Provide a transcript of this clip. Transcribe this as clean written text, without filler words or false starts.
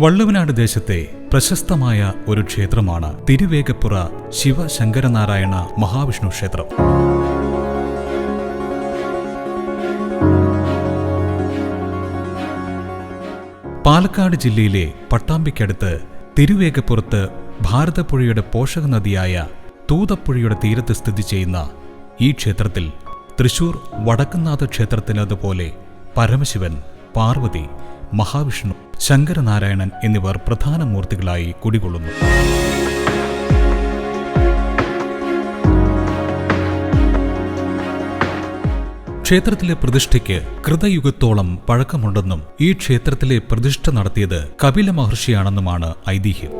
വള്ളുവനാട് ദേശത്തെ പ്രശസ്തമായ ഒരു ക്ഷേത്രമാണ് തിരുവേഗപ്പുറ ശിവശങ്കരനാരായണ മഹാവിഷ്ണു ക്ഷേത്രം. പാലക്കാട് ജില്ലയിലെ പട്ടാമ്പിക്കടുത്ത് തിരുവേഗപ്പുറത്ത് ഭാരതപ്പുഴയുടെ പോഷക നദിയായ തൂതപ്പുഴയുടെ തീരത്ത് സ്ഥിതി ചെയ്യുന്ന ഈ ക്ഷേത്രത്തിൽ തൃശൂർ വടക്കുംനാഥ ക്ഷേത്രത്തിലതുപോലെ പരമശിവൻ, പാർവതി, മഹാവിഷ്ണു, ശങ്കരനാരായണൻ എന്നിവർ പ്രധാന മൂർത്തികളായി കുടികൊള്ളുന്നു. ക്ഷേത്രത്തിലെ പ്രതിഷ്ഠയ്ക്ക് കൃതയുഗത്തോളം പഴക്കമുണ്ടെന്നും ഈ ക്ഷേത്രത്തിലെ പ്രതിഷ്ഠ നടത്തിയത് കപില മഹർഷിയാണെന്നുമാണ് ഐതിഹ്യം.